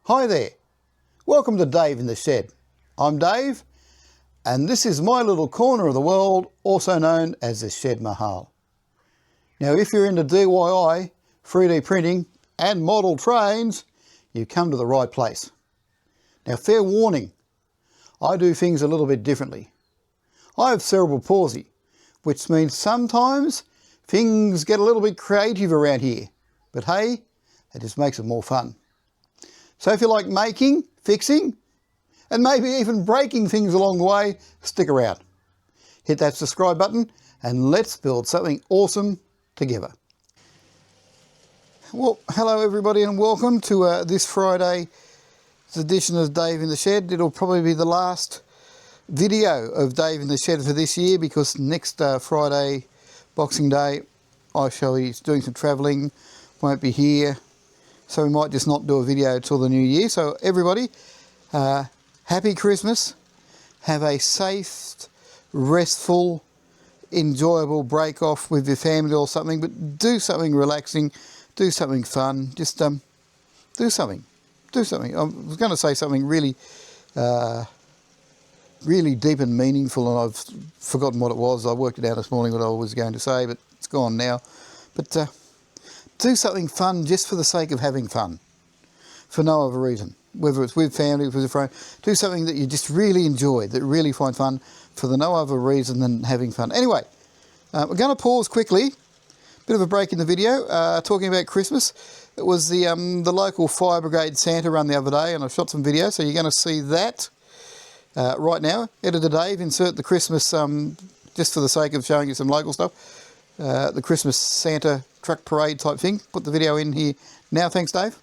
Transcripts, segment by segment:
Hi there, welcome to Dave in the Shed. I'm Dave and this is my little corner of the world, also known as the Shed Mahal. Now if you're into DIY, 3D printing and model trains, you've come to the right place. Now fair warning, I do things a little bit differently. I have cerebral palsy, which means sometimes things get a little bit creative around here, but hey, it just makes it more fun. So if you like making, fixing, and maybe even breaking things along the way, stick around. Hit that subscribe button and let's build something awesome together. Well, hello everybody and welcome to this Friday's edition of Dave in the Shed. It'll probably be the last video of Dave in the Shed for this year because next Friday, Boxing Day, I shall be doing some travelling, won't be here. So we might just not do a video till the new year. So everybody, happy Christmas. Have a safe, restful, enjoyable break off with your family or something. But do something relaxing, do something fun. Just do something. Do something. I was going to say something really, really deep and meaningful, and I've forgotten what it was. I worked it out this morning what I was going to say, but it's gone now. But do something fun just for the sake of having fun, for no other reason. Whether it's with family, with a friend, do something that you just really enjoy, that really find fun, for the no other reason than having fun. Anyway, we're going to pause quickly, bit of a break in the video, talking about Christmas. It was the local fire brigade Santa run the other day, and I shot some video, so you're going to see that right now. Editor Dave, insert the Christmas, just for the sake of showing you some local stuff. The Christmas Santa truck parade type thing. Put the video in here now. Thanks, Dave.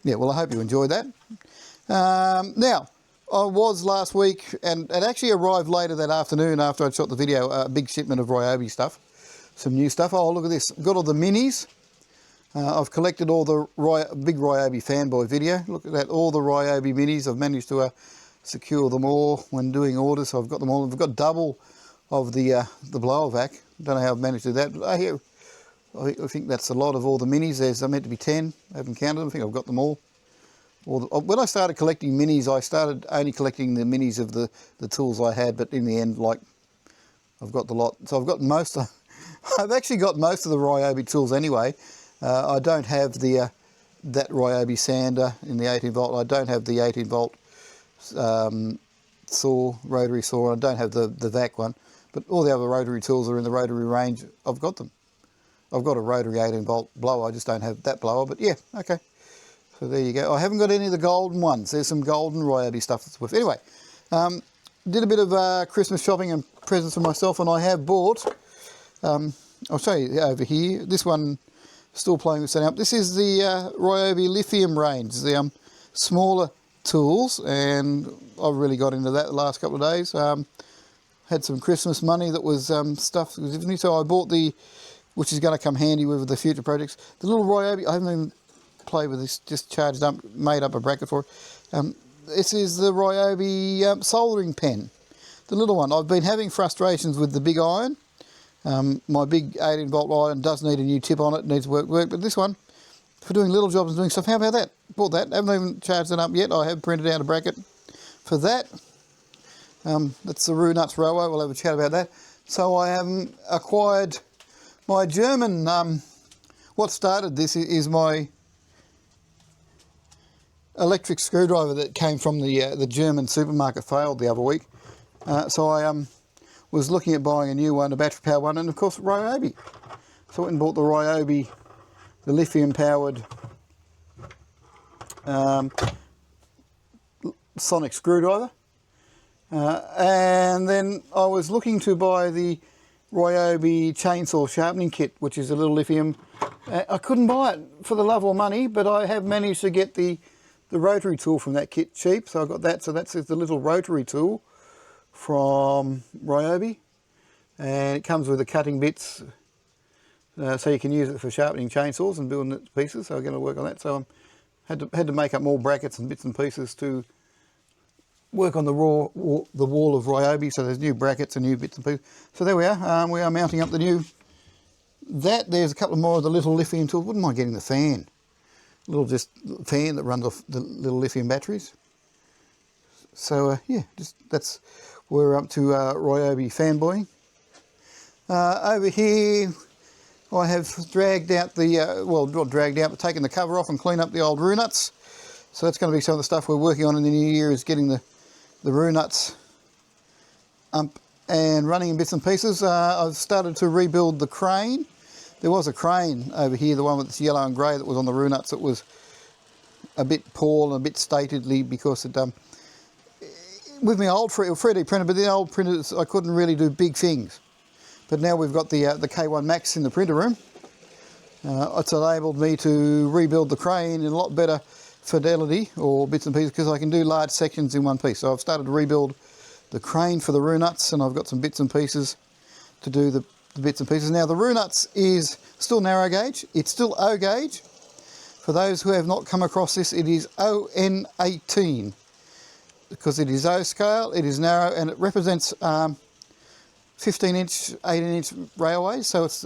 Yeah, well, I hope you enjoyed that. Now, I was last week, and it actually arrived later that afternoon after I'd shot the video, a big shipment of Ryobi stuff, some new stuff. Oh, look at this. Got all the minis. I've collected all the big Ryobi fanboy video. Look at that, all the Ryobi minis. I've managed to secure them all when doing orders, so I've got them all. I've got double of the blower vac. Don't know how I've managed to do that, but I think that's a lot of all the minis. There's meant to be 10. I haven't counted them. I think I've got them all. When I started collecting minis, I started only collecting the minis of the tools I had, but in the end, like, I've got the lot. So I've got most of, I've actually got most of the Ryobi tools anyway. I don't have the that Ryobi sander in the 18 volt. I don't have the 18 volt saw, rotary saw. I don't have the VAC one. But all the other rotary tools are in the rotary range. I've got them. I've got a rotary 18 volt blower. I just don't have that blower. But yeah, okay. So there you go. I haven't got any of the golden ones. There's some golden Ryobi stuff that's worth. Anyway, did a bit of Christmas shopping and presents for myself, and I have bought, I'll show you over here, this one, still playing with setting up. This is the Ryobi Lithium range, the smaller tools, and I've really got into that the last couple of days. Had some Christmas money that was stuff that was given me, so I bought the, which is going to come handy with the future projects, the little Ryobi. I haven't even played with this, just charged up, made up a bracket for it. This is the Ryobi soldering pen, the little one. I've been having frustrations with the big iron. My big 18 volt iron does need a new tip on it, needs work, but this one, for doing little jobs and doing stuff, how about that? Bought that, haven't even charged it up yet. I have printed out a bracket for that. That's the Runuts Rowo, we'll have a chat about that. So I acquired my German, what started this is my electric screwdriver that came from the German supermarket, failed the other week. So I was looking at buying a new one, a battery powered one, and of course Ryobi. So I went and bought the Ryobi, the lithium powered sonic screwdriver. And then I was looking to buy the Ryobi chainsaw sharpening kit, which is a little lithium. I couldn't buy it for the love or money, but I have managed to get the rotary tool from that kit cheap, so I got that. So that's the little rotary tool from Ryobi, and it comes with the cutting bits, so you can use it for sharpening chainsaws and building it to pieces. So I'm going to work on that. So I had to make up more brackets and bits and pieces to work on the wall of Ryobi. So there's new brackets and new bits and pieces. So there we are. We are mounting up the new. There's a couple more of the little lithium tools. Wouldn't mind getting the fan. Little just fan that runs off the little lithium batteries. So yeah, that's where we're up to Ryobi fanboying. Over here I have dragged out the, well not dragged out, but taken the cover off and cleaned up the old Runuts. So that's going to be some of the stuff we're working on in the new year, is getting the Runuts up and running in bits and pieces. I've started to rebuild the crane. There was a crane over here, the one with this yellow and grey that was on the Runuts. That was a bit poor and a bit statedly because it, with my old 3D printer, but the old printers I couldn't really do big things. But now we've got the K1 Max in the printer room. It's enabled me to rebuild the crane in a lot better fidelity or bits and pieces, because I can do large sections in one piece. So I've started to rebuild the crane for the Runuts, and I've got some bits and pieces to do the bits and pieces. Now the Runuts is still narrow gauge, it's still O gauge. For those who have not come across this, it is ON18, because it is O scale, it is narrow, and it represents 15-inch, 18-inch railways. So it's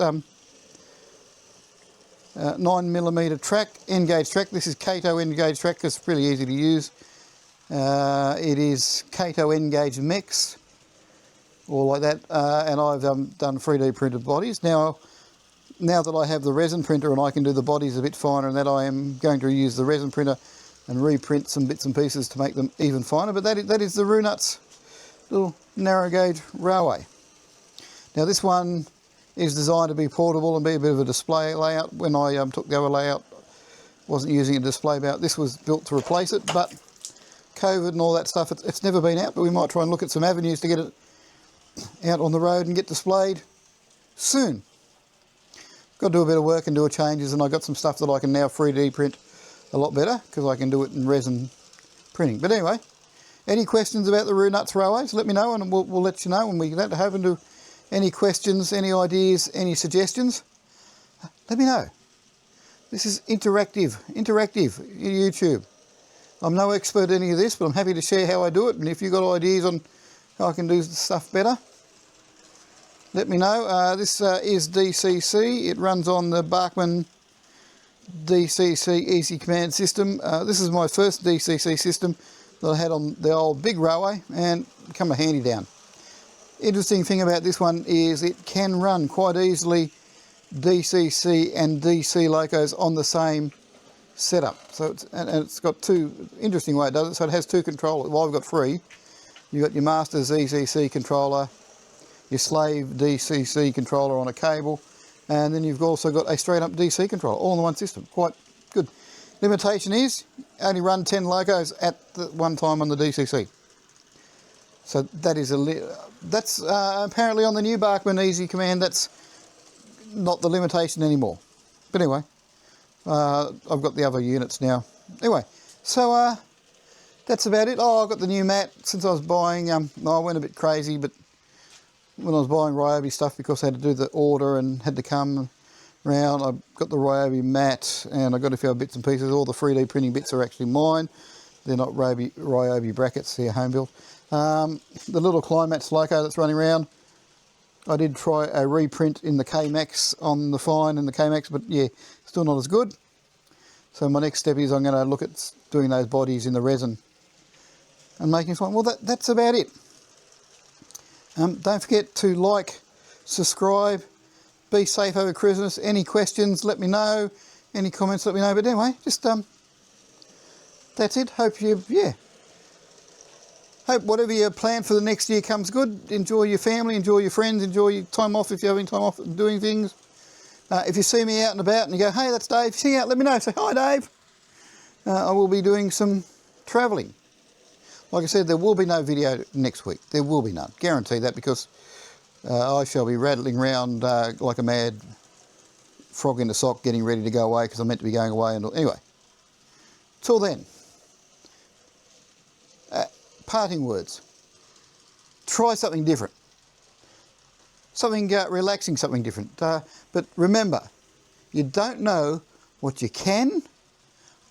9mm track, N-gauge track. This is Kato N-gauge track because it's really easy to use. It is Kato N-gauge mix, or like that, and I've done 3D printed bodies. Now that I have the resin printer and I can do the bodies a bit finer, and that I am going to use the resin printer and reprint some bits and pieces to make them even finer. But that is the Runuts little narrow gauge railway. Now this one is designed to be portable and be a bit of a display layout. When I took the other layout, wasn't using a display layout. This was built to replace it, but COVID and all that stuff, it's never been out, but we might try and look at some avenues to get it out on the road and get displayed soon. Got to do a bit of work and do changes, and I've got some stuff that I can now 3D print a lot better because I can do it in resin printing. But anyway, any questions about the Runuts railways, let me know, and we'll let you know when we get to have and do. Any questions, any ideas, any suggestions, let me know. This is interactive YouTube. I'm no expert at any of this, but I'm happy to share how I do it, and if you've got ideas on how I can do stuff better, let me know. This is DCC. It runs on the Bachmann DCC Easy Command system. This is my first DCC system that I had on the old big railway, and come a handy down. Interesting thing about this one is it can run quite easily DCC and DC locos on the same setup. So it's got two, interesting way it does it, so it has two controllers. Well, I've got three. You've got your master ZCC controller, your slave DCC controller on a cable, and then you've also got a straight up DC controller, all in one system. Quite good. Limitation is only run 10 locos at the one time on the DCC. So that is that's apparently on the new Bachmann Easy Command. That's not the limitation anymore. But anyway, I've got the other units now. Anyway, so that's about it. Oh, I've got the new mat since I was buying. I went a bit crazy, but when I was buying Ryobi stuff, because I had to do the order and had to come round, I got the Ryobi mat and I got a few bits and pieces. All the 3D printing bits are actually mine. They're not Ryobi brackets, they're home built. The little Climax loco that's running around, I did try a reprint in the K-Max on the Fine and the K-Max, but yeah, still not as good. So my next step is I'm going to look at doing those bodies in the resin and making fine. Well, that's about it. Don't forget to like, subscribe, be safe over Christmas. Any questions, let me know. Any comments, let me know. But anyway, just that's it. Hope whatever you plan for the next year comes good. Enjoy your family, enjoy your friends, enjoy your time off if you're having time off doing things. If you see me out and about and you go, hey, that's Dave, if you see me out, let me know. Say, hi, Dave. I will be doing some travelling. Like I said, there will be no video next week. There will be none. Guarantee that, because I shall be rattling around like a mad frog in a sock getting ready to go away, because I'm meant to be going away. Anyway, till then, parting words. Try something different. Something relaxing, something different. But remember, you don't know what you can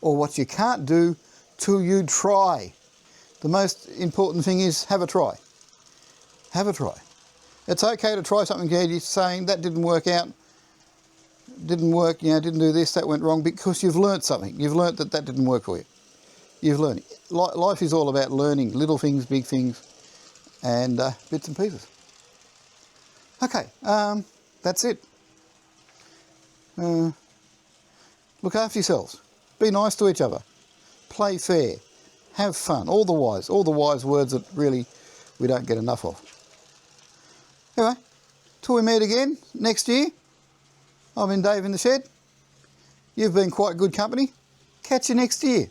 or what you can't do till you try. The most important thing is have a try. Have a try. It's okay to try something you're saying that didn't work out, didn't work, didn't do this, that went wrong, because you've learnt something. You've learnt that didn't work for you. You've learned. Life is all about learning, little things, big things, and bits and pieces. Okay, that's it. Look after yourselves. Be nice to each other. Play fair. Have fun. All the wise words that really we don't get enough of. Anyway, till we meet again next year, I've been Dave in the Shed. You've been quite good company. Catch you next year.